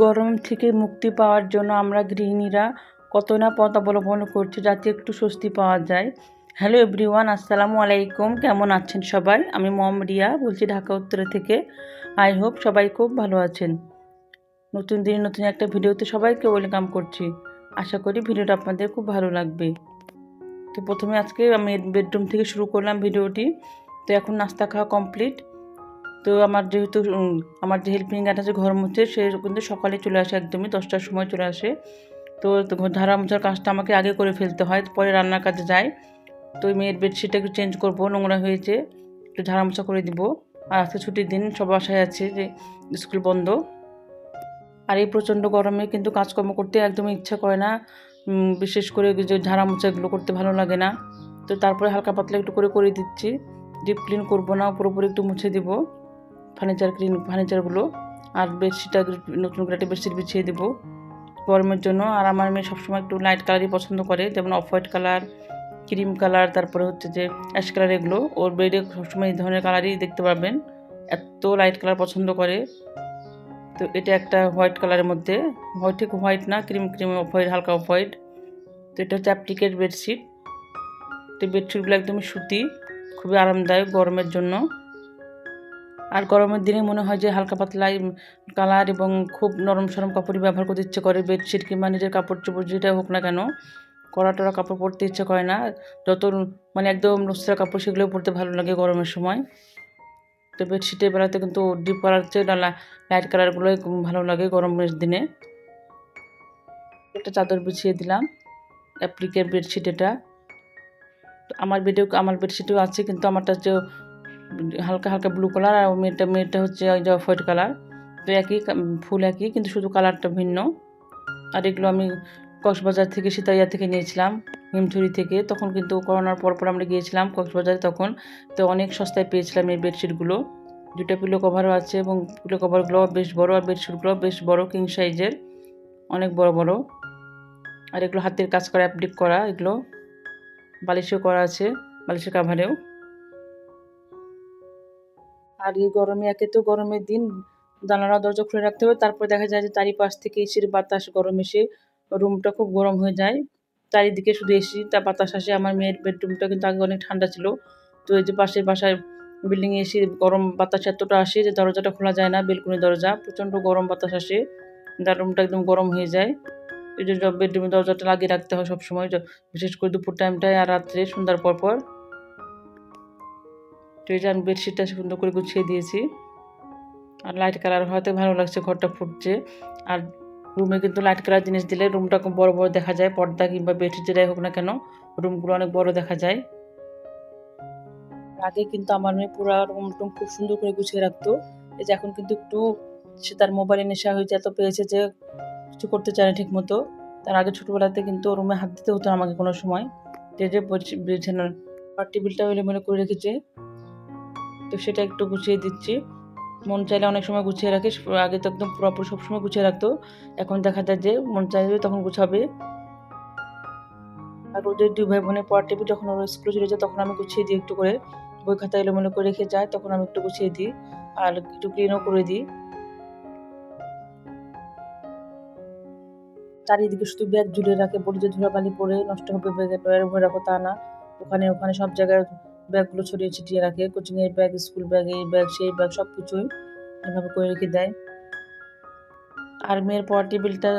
গরম থেকে মুক্তি পাওয়ার জন্য আমরা গৃহিণীরা কত না পথ অবলম্বন করছি যাতে একটু স্বস্তি পাওয়া যায়। হ্যালো এভরিওয়ান, আসসালামু আলাইকুম। কেমন আছেন সবাই? আমি মম রিয়া বলছি ঢাকা উত্তরা থেকে। আই হোপ সবাই খুব ভালো আছেন। নতুন দিনে নতুন একটা ভিডিওতে সবাইকে ওয়েলকাম করছি। আশা করি ভিডিওটা আপনাদের খুব ভালো লাগবে। তো প্রথমে আজকে আমি বেডরুম থেকে শুরু করলাম ভিডিওটি। তো এখন নাস্তা খাওয়া কমপ্লিট। তো আমার যেহেতু আমার যে হেল্পিং হ্যান্ড আছে ঘর মুছে, সে কিন্তু সকালে চলে আসে, একদমই 10টার সময় চলে আসে। তো ঝাড়া মোছার কাজটা আমাকে আগে করে ফেলতে হয়, পরে রান্নার কাজে যাই। তো মেয়ের বেডশিটটা একটু চেঞ্জ করবো, নোংরা হয়েছে, একটু ঝাড়া মোছা করে দিব। আর আজকে ছুটির দিন, সব বাসায় আছে, যে স্কুল বন্ধ। আর এই প্রচণ্ড গরমে কিন্তু কাজকর্ম করতে একদমই ইচ্ছা করে না, বিশেষ করে যে ঝাড়া মোছা এগুলো করতে ভালো লাগে না। তো তারপরে হালকা পাতলা একটু করে দিচ্ছি। ডিপ ক্লিন করবো না, পুরোপুরি একটু মুছে দিব ফার্নিচারগুলো। আর বেডশিটটা নতুন করে একটা বেডশিট বিছিয়ে দেবো গরমের জন্য। আর আমার মেয়ে সবসময় একটু লাইট কালারই পছন্দ করে, যেমন off white colour, cream colour, তারপরে হচ্ছে যে অ্যাশ কালার। এগুলো ওর বেডে সবসময় এই ধরনের কালারই দেখতে পাবেন, এত লাইট কালার পছন্দ করে। তো এটা একটা হোয়াইট কালারের মধ্যে, ঠিক হোয়াইট না, ক্রিম অফ হোয়াইট, হালকা অফ হোয়াইট। তো এটা হচ্ছে অ্যাপ্লিকেট বেডশিট। তো বেডশিটগুলো একদমই সুতি, খুবই আরামদায়ক গরমের জন্য। আর গরমের দিনে মনে হয় যে হালকা পাতলা কালার এবং খুব নরম সরম কাপড়ই ব্যবহার করতে ইচ্ছে করে। বেডশিট কিংবা নিজের কাপড় চোপড় যেটা হোক না কেন, কড়া টড়া কাপড় পরতে ইচ্ছে করে না। যত একদম নোংরা কাপড়, সেগুলো পরতে ভালো লাগে গরমের সময়। তো বেডশিটের বেলাতে কিন্তু ডিপ কালার চেয়ে লাইট কালারগুলোই ভালো লাগে গরমের দিনে। একটা চাদর বিছিয়ে দিলাম, অ্যাপ্লিকের বেডশিট এটা। আমার বেডশিটেও আছে, কিন্তু আমারটা হচ্ছে হালকা হালকা ব্লু কালার, আর মেয়েটা হচ্ছে ওই যে অফ হোয়াইট কালার। তো একই ফুল একই, কিন্তু শুধু কালারটা ভিন্ন। আর এগুলো আমি কক্সবাজার থেকে, সিতাইয়া থেকে নিয়েছিলাম, হিমছড়ি থেকে। তখন কিন্তু করোনার পর আমরা গিয়েছিলাম কক্সবাজারে তখন। তো অনেক সস্তায় পেয়েছিলাম এই বেডশিটগুলো। দুটো পিলো কভারও আছে, এবং পিলো কভারগুলো বেশ বড়, আর বেডশিটগুলো বেশ বড়, কিং সাইজের, অনেক বড় বড়। আর এগুলো হাতের কাজ করা, অ্যাপ্লিক করা, এগুলো বালিশেও করা আছে, বালিশের কাভারেও। আর এই গরমে, একে তো গরমের দিন, জানালা দরজা খুলে রাখতে হবে, তারপরে দেখা যায় যে চারিপাশ থেকে এসির বাতাস গরম এসে রুমটা খুব গরম হয়ে যায়। চারিদিকে শুধু এসি, তা বাতাস আসে। আমার মেয়ের বেডরুমটা কিন্তু আগে অনেক ঠান্ডা ছিল। তো এই যে পাশের বাসায় বিল্ডিংয়ে এসে গরম বাতাস এতটা আসে যে দরজাটা খোলা যায় না, বেলকুনি দরজা, প্রচণ্ড গরম বাতাস আসে, যার রুমটা একদম গরম হয়ে যায়। এই জন্য বেডরুমের দরজাটা লাগিয়ে রাখতে হয় সবসময়, বিশেষ করে দুপুর টাইমটায় আর রাত্রে সন্ধ্যার পর। তো এই যে আমি বেডশিটটা সুন্দর করে গুছিয়ে দিয়েছি। আর লাইট কালার হওয়াতে ভালো লাগছে, ঘরটা ফুটছে। আর রুমে কিন্তু লাইট কালার জিনিস দিলে রুমটা খুব বড় বড় দেখা যায়, পর্দা কিংবা বেডশিট যেটাই হোক না কেন, রুমগুলো অনেক বড় দেখা যায়। আগে কিন্তু আমার মেয়ে পুরো রুম টুম খুব সুন্দর করে গুছিয়ে রাখতো। এই যে এখন কিন্তু একটু সে তার মোবাইলে নেশা হয়েছে, এত পেয়েছে যে কিছু করতে চায় না ঠিক মতো। তার আগে ছোটোবেলাতে কিন্তু রুমে হাত দিতে হতো আমাকে কোনো সময়, যে বিছানার টেবিলটা এলোমেলো করে রেখেছে। তো সেটা একটু গুছিয়ে দিচ্ছি। মন চাইলে অনেক সময় গুছিয়ে রাখে, আগে তো একদম পুরোপুরি সবসময় গুছিয়ে রাখতো। এখন দেখা যায় যে মন চাইবে তখন গুছাবে। আর ওদের দুই ভাই বোনের পড়ার টেবিল যখন ওরা স্কুলে চলে যায়, তখন আমি গুছিয়ে দিই একটু করে। বই খাতা এলোমেলো করে রেখে যায়, তখন আমি একটু গুছিয়ে দিই, আর একটু ক্লিনও করে দিই। চারিদিকে শুধু ব্যাগ ঝুলিয়ে রাখে, বলি যে ধুলাবালি পরে নষ্ট হবে, ব্যাগে ড্রয়ারে ভরে রাখো, তা না। ওখানে সব জায়গায় ব্যাগগুলো ছড়িয়ে ছিটিয়ে রাখে, কোচিংয়ের ব্যাগ, স্কুল ব্যাগ, এই ব্যাগ সেই ব্যাগ, সব কিছুই এভাবে করে রেখে দেয়। আর মেয়ের পড়ার টেবিলটা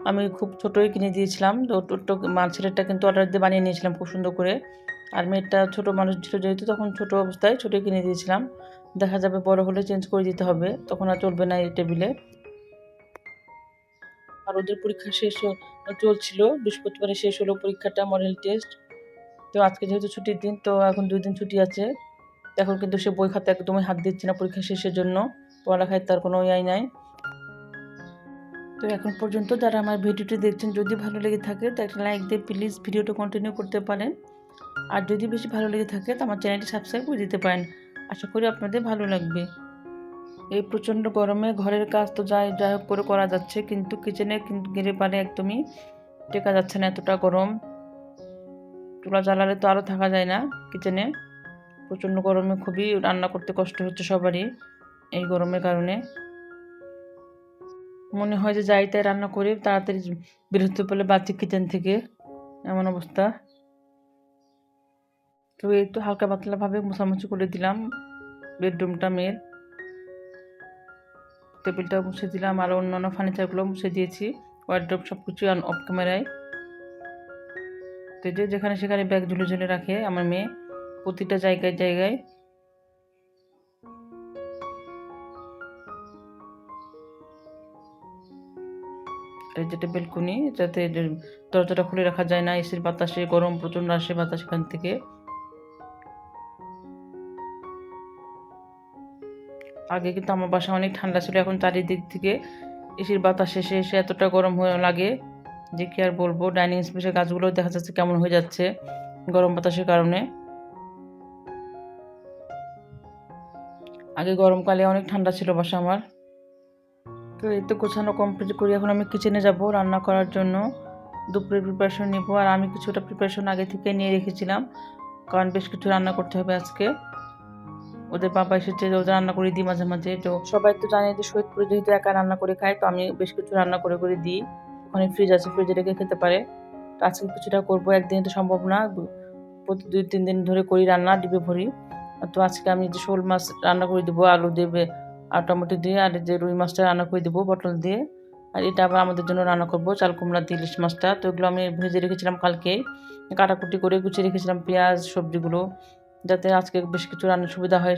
আমি খুব ছোটোই কিনে দিয়েছিলাম। তো ছেলেরটা কিন্তু অর্ডার দিয়ে বানিয়ে নিয়েছিলাম খুব সুন্দর করে। আর মেয়েরটা ছোটো মানুষ ছিল যেহেতু, তখন ছোটো অবস্থায় ছোটোই কিনে দিয়েছিলাম। দেখা যাবে বড় হলে চেঞ্জ করে দিতে হবে, তখন আর চলবে না এই টেবিলে। আর ওদের পরীক্ষা শেষ চলছিল, বৃহস্পতিবারে শেষ হলো পরীক্ষাটা, মডেল টেস্ট। তো আজকে যেহেতু ছুটির দিন, তো এখন 2 দিন ছুটি আছে। এখন কিন্তু সে বই খাতা একদমই হাত দিচ্ছে না পরীক্ষা শেষের জন্য, পড়ালেখায় তার কোনো ইয়ে নাই। তো এখন পর্যন্ত যারা আমার ভিডিওটি দেখছেন, যদি ভালো লেগে থাকে তো একটা লাইক দিয়ে প্লিজ ভিডিওটা কন্টিনিউ করতে পারেন। আর যদি বেশি ভালো লেগে থাকে তো আমার চ্যানেলটি সাবস্ক্রাইব করে দিতে পারেন। আশা করি আপনাদের ভালো লাগবে। এই প্রচণ্ড গরমে ঘরের কাজ তো যাই হোক করে করা যাচ্ছে, কিন্তু কিচেনে কিন্তু গেলে পারে একদমই টেকা যাচ্ছে না, এতটা গরম। চুলা জ্বালালে তো আরও থাকা যায় না কিচেনে। প্রচণ্ড গরমে খুবই রান্না করতে কষ্ট হচ্ছে সবারই এই গরমের কারণে। মনে হয় যে যাই তাই রান্না করে তাড়াতাড়ি বের হতে পারলে বাচ্চা কিচেন থেকে, এমন অবস্থা। তো এই তো হালকা পাতলাভাবে মোছামুছি করে দিলাম বেডরুমটা, মেয়ের টেবিলটাও মুছে দিলাম, আর অন্যান্য ফার্নিচারগুলো মুছে দিয়েছি, ওয়ার্ড্রোব সব কিছু অফ ক্যামেরায়। তো যে যেখানে সেখানে ব্যাগ ঝুলে ঝুলে রাখে আমার মেয়ে, প্রতিটা জায়গায় জায়গায়। এই যেটা বেলকনি, যাতে দরজাটা খুলে রাখা যায় না, এসির বাতাসে গরম প্রচন্ড আসে বাতাস এখান থেকে। আগে কিন্তু আমার বাসা অনেক ঠান্ডা ছিল, এখন চারিদিক থেকে এসির বাতাস এসে এসে এতটা গরম হয়ে লাগে যে কি আর বলবো। ডাইনিং স্পেসের গাছগুলো দেখা যাচ্ছে কেমন হয়ে যাচ্ছে গরম বাতাসের কারণে। আগে গরমকালে অনেক ঠান্ডা ছিল বাসা আমার। তো এই তো গোছানো কমপ্লিট করি, এখন আমি কিচেনে যাব রান্না করার জন্য, দুপুরের প্রিপারেশন নিব। আর আমি কিছুটা প্রিপারেশন আগে থেকে নিয়ে রেখেছিলাম, কারণ বেশ কিছু রান্না করতে হবে আজকে। ওদের বাবা এসেছে, ওদের রান্না করে দিই মাঝে মাঝে। তো সবাই তো জানে যে সৈয়দপুরে যেহেতু একা রান্না করে খায়, তো আমি বেশ কিছু রান্না করে করে দিই। ওখানে ফ্রিজ আছে, ফ্রিজে রেখে খেতে পারে। তো আজকে কিছুটা করবো, একদিনে তো সম্ভব না, প্রতি 2-3 দিন ধরে করি রান্না, ডিবে ভরি। তো আজকে আমি যে শোল মাছ রান্না করে দেবো আলু দেবে আর টমেটো দিয়ে, আর যে রুই মাছটা রান্না করে দেবো পটল দিয়ে। আর এটা আবার আমাদের জন্য রান্না করবো চাল কুমড়া দিয়ে ইলিশ মাছটা। তো এগুলো আমি ভেজে রেখেছিলাম কালকে, কাটাকুটি করে গুছিয়ে রেখেছিলাম পেঁয়াজ সবজিগুলো, যাতে আজকে বেশ কিছু রান্নার সুবিধা হয়,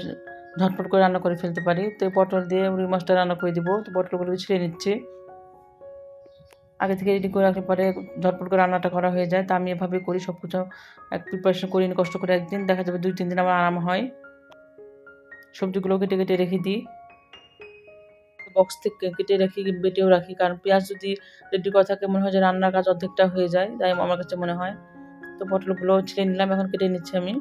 ঝটপট করে রান্না করে ফেলতে পারি। তো পটল দিয়ে রুই মাছটা রান্না করে দিব। তো পটলগুলো ছিঁড়ে নিচ্ছি, আগে থেকে রেডি করে রাখলে পরে ঝটপট করে রান্নাটা করা হয়ে যায়। তা আমি এভাবে করি সব কিছু, এক প্রিপারেশন করি কষ্ট করে, একদিন দেখা যাবে 2-3 দিন আমার আরাম হয়। সবজিগুলো কেটে কেটে রেখে দিই, বক্স থেকে কেটে রাখি, বেটেও রাখি, কারণ পেঁয়াজ যদি রেডি করা থাকে মনে হয় যে রান্নার কাজ অর্ধেকটা হয়ে যায়, তাই আমার কাছে মনে হয়। তো পটলগুলো ছিঁড়ে নিলাম, এখন কেটে নিচ্ছি আমি।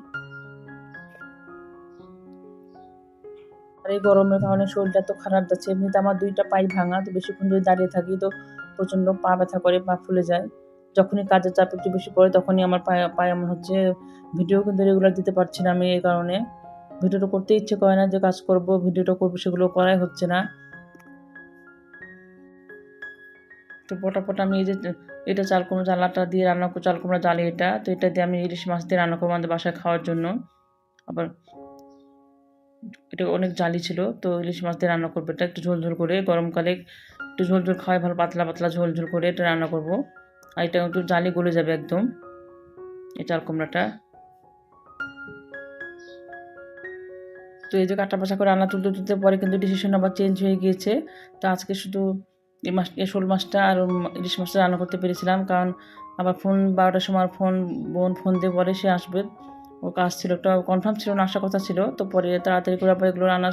আর এই গরমের কারণে শরীরটা তো খারাপ যাচ্ছে, এমনিতে আমার 2টা পাই ভাঙা, তো বেশিক্ষণ যদি দাঁড়িয়ে থাকি তো প্রচণ্ড পা ব্যথা করে, পা ফুলে যায়। যখনই কাজের চাপ একটু বেশি পড়ে তখনই আমার পায়ে এমন হচ্ছে। ভিডিও কিন্তু রেগুলার দিতে পারছি না আমি, এই কারণে ভিডিওটা করতে ইচ্ছে করে না, যে কাজ করব ভিডিওটা করবো সেগুলো করাই হচ্ছে না। তো পটাপট আমি এই যে এটা চাল কুমড়া জ্বালাটা দিয়ে রান্না করবো, চাল কুমড়া জালি এটা, তো এটা দিয়ে আমি ইলিশ মাছ দিয়ে রান্না করবো আমাদের বাসায় খাওয়ার জন্য। আবার এটা অনেক জালি ছিল, তো ইলিশ মাছ দিয়ে রান্না করবো, এটা একটু ঝোল ঝোল করে, গরমকালে একটু ঝোল ঝোল খাওয়াই ভালো, পাতলা পাতলা ঝোল ঝোল করে এটা রান্না করব। আর এটা একটু জালি গলে যাবে একদম এই চাল কুমড়াটা। তো এই যে কাটা বাছা করে রান্না তুলতে তুলতে পরে কিন্তু ডিসিশন আবার চেঞ্জ হয়ে গিয়েছে। তো আজকে শুধু এই শোল মাছটা আর ইলিশ মাছটা রান্না করতে পেরেছিলাম, কারণ আবার ফোন 12টার সময় বোন ফোন দিয়ে পরে সে আসবে, ওর কাজ ছিল, একটা কনফার্ম ছিল না, আসার কথা ছিল। তো পরে তাড়াতাড়ি করে আবার এগুলো রান্না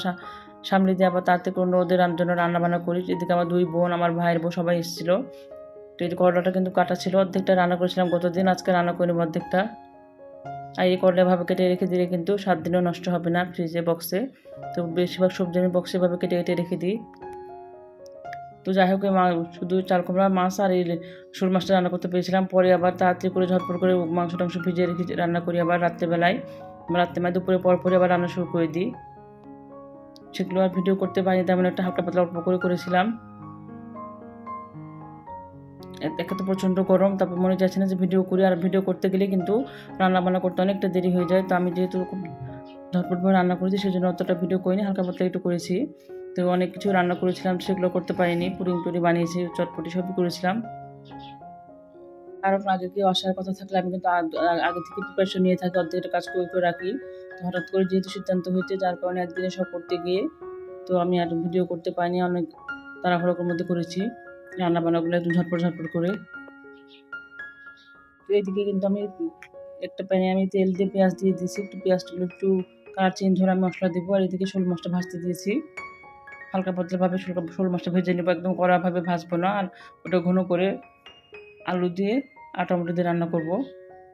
সামলে দিয়ে আবার তাড়াতাড়ি করে ওদের জন্য রান্না বান্না করি। এদিকে আমার 2 বোন, আমার ভাইয়ের বউ সবাই এসেছিলো। তো এই করলাটা কিন্তু কাটা ছিল, অর্ধেকটা রান্না করেছিলাম গতদিন, আজকে রান্না করে নেব অর্ধেকটা। আর এই করলা ভাবে কেটে রেখে দিলে কিন্তু 7 দিনও নষ্ট হবে না ফ্রিজে বক্সে। তো বেশিরভাগ সবজি আমি বক্সে ভাবে কেটে কেটে রেখে দিই। তো যাই হোক, শুধু চাল কুমড়া মাছ আর এই শোল মাছটা রান্না করতে পেরেছিলাম। পরে আবার তাড়াতাড়ি করে ঝটপট করে মাংস টাংস ভিজিয়ে রেখে রান্না করি আবার রাত্রেবেলায়, দুপুরে পরে আবার রান্না শুরু করে দিই। সেগুলো আর ভিডিও করতে পারিনি, তেমন একটা হালকা পাতলা অল্প করে করেছিলাম। একে তো প্রচণ্ড গরম, তারপর মনে যাচ্ছে না যে ভিডিও করি, আর ভিডিও করতে গেলে কিন্তু রান্না বান্না করতে অনেকটা দেরি হয়ে যায়। তো আমি যেহেতু খুব ঝটপটভাবে রান্না করেছি সেই জন্য অতটা ভিডিও করিনি, হালকা পাতলা একটু করেছি। তো অনেক কিছু রান্না করেছিলাম, সেগুলো করতে পারিনি, পুডিং টুডি বানিয়েছি, চটপটি সবই করেছিলাম। কারণ আগে কেউ আসার কথা থাকলে আমি কিন্তু আগে থেকে প্রিপারেশন নিয়ে থাকি, অর্ধেকটা কাজ করে করে রাখি। তো হঠাৎ করে যেহেতু সিদ্ধান্ত হয়েছে, যার কারণে একদিনে সব করতে গিয়ে তো আমি আর ভিডিও করতে পারিনি, অনেক তাড়াহুড়োর মধ্যে করেছি রান্নাবান্নাগুলো একদম ঝটপট ঝটপট করে। তো এদিকে কিন্তু আমি একটা প্যানে আমি তেল দিয়ে পেঁয়াজ দিয়ে দিয়েছি, একটু পেঁয়াজগুলো একটু কালার চেঞ্জ হলে আমি মশলা দেবো। আর এদিকে শোল মাছটা ভাজতে দিয়েছি, হালকা পাতলাভাবে শোল মাছটা ভেজে নেবো, একদম কড়াভাবে ভাজবো না। আর ওটা ঘন করে আলু দিয়ে আর টমেটো দিয়ে রান্না করব।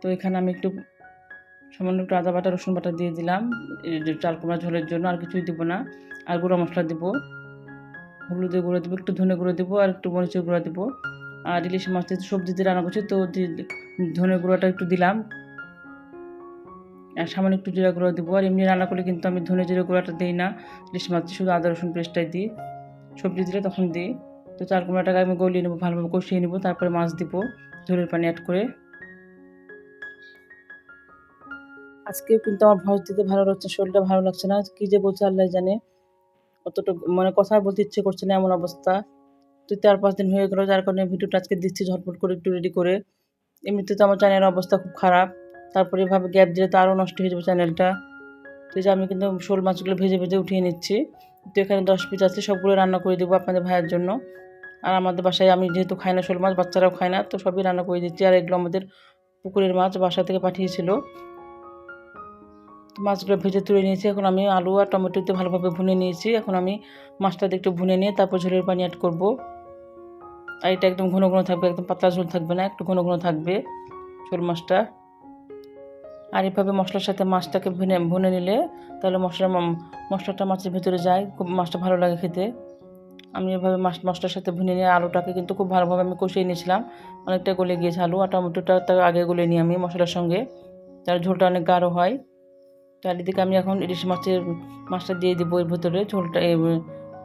তো এখানে আমি একটু সামান্য একটু আদা বাটা রসুন বাটা দিয়ে দিলাম চাল কুমড়া ঝোলের জন্য, আর কিছুই দেবো না। আর গুঁড়ো মশলা দেবো, হলুদের গুঁড়ো দেবো, একটু ধনে গুঁড়ো দেবো, আর একটু মরিচের গুঁড়ো দেবো। আর ইলিশ মাছ দিয়ে সবজি দিয়ে রান্না করছি, তো ধনে গুঁড়োটা একটু দিলাম, আর সামান্য একটু জিরা গুঁড়ো দেবো। আর এমনি রান্না করলে কিন্তু আমি ধনে জিরা গুঁড়োটা দিই না, ইলিশ মাছ শুধু আদা রসুন পেস্টটাই দিই, সবজি দিলে তখন দিই। তো চাল কুমড়াটাকে আমি গলিয়ে নেবো, ভালোভাবে কষিয়ে নেবো, তারপরে মাছ দিব ঝোলের পানি অ্যাড করে। আজকেও কিন্তু আমার ভয়েস দিতে ভালো লাগছে, শরীরটা ভালো লাগছে না, কী যে বলছে আল্লাহ জানে। অতটুকু মানে কথা বলতে ইচ্ছে করছে না, এমন অবস্থা। তো 4-5 দিন হয়ে গেল, যার কারণে ভিডিওটা আজকে দিচ্ছি ঝটপট করে একটু রেডি করে। এমনিতে তো আমার চ্যানেলের অবস্থা খুব খারাপ, তারপরে এভাবে গ্যাপ দিলে তো আরও নষ্ট হয়ে যাবে চ্যানেলটা। তো এই যে আমি কিন্তু শোল মাছগুলো ভেজে ভেজে উঠিয়ে নিচ্ছি। তো এখানে 10 পিস আছে, সবগুলো রান্না করে দেবো আপনাদের ভাইয়ের জন্য। আর আমাদের বাসায় আমি যেহেতু খাই না শোল মাছ, বাচ্চারাও খায় না, তো সবই রান্না করে দিচ্ছি। আর এগুলো আমাদের পুকুরের মাছ, বাসা থেকে পাঠিয়েছিল। তো মাছগুলো ভেজে তুলে নিয়েছি। এখন আমি আলু আর টমেটোতে ভালোভাবে ভুনে নিয়েছি। এখন আমি মাছটাতে একটু ভুনে নিয়ে তারপর ঝোলের পানি অ্যাড করব। আর এটা একদম ঘন ঘন থাকবে, একদম পাতলা ঝোল থাকবে না, একটু ঘন ঘন থাকবে শোল মাছটা। আর এভাবে মশলার সাথে মাছটাকে ভুনে নিলে তাহলে মশলাটা মাছের ভিতরে যায়, খুব মাছটা ভালো লাগে খেতে। আমি এভাবে মশলার সাথে ভুনে নিয়ে আলুটাকে কিন্তু খুব ভালোভাবে আমি কষিয়ে নিয়েছিলাম, অনেকটা গলে গিয়েছে আলু। আর টমেটোটা তার আগে গলে নিই আমি মশলার সঙ্গে, তার ঝোলটা অনেক গাঢ় হয়। তার এদিকে আমি এখন ইলিশ মাছটা দিয়ে দিব এর ভিতরে। ঝোলটা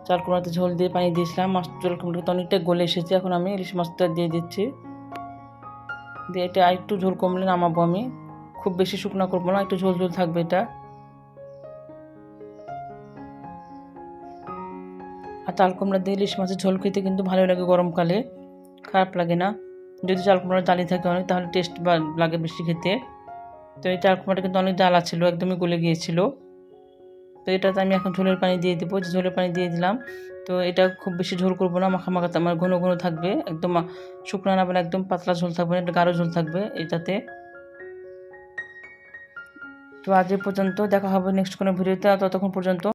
চাল কুমড়াতে ঝোল দিয়ে পানি দিয়েছিলাম, মাছ চাল কুমড়াতে অনেকটা গলে এসেছে। এখন আমি ইলিশ মাছটা দিয়ে দিচ্ছি, দিয়ে এটা আর একটু ঝোল কমলে নামাবো আমি। খুব বেশি শুকনো করবো না, একটু ঝোল ঝোল থাকবে এটা। আর চাল কুমড়া দিয়ে ইলিশ মাছের ঝোল খেতে কিন্তু ভালো লাগে গরমকালে, খারাপ লাগে না। যদি চাল কুমড়া জালি থাকে অনেক, তাহলে টেস্ট লাগে বেশি খেতে। তো এই চাল কুমড়াটা কিন্তু অনেক জ্বালা ছিল, একদমই গলে গিয়েছিল। তো এটাতে আমি এখন ঝোলের পানি দিয়ে দেবো, যে ঝোলের পানি দিয়ে দিলাম। তো এটা খুব বেশি ঝোল করবো না, মাখামাখাতে আমার ঘন ঘন থাকবে, একদম শুকনো না মানে একদম পাতলা ঝোল থাকবে না, একটা গাঢ় ঝোল থাকবে এটাতে। তো আজ এ পর্যন্ত, দেখা হবে নেক্সট কোনো ভিডিওতে। ততক্ষণ পর্যন্ত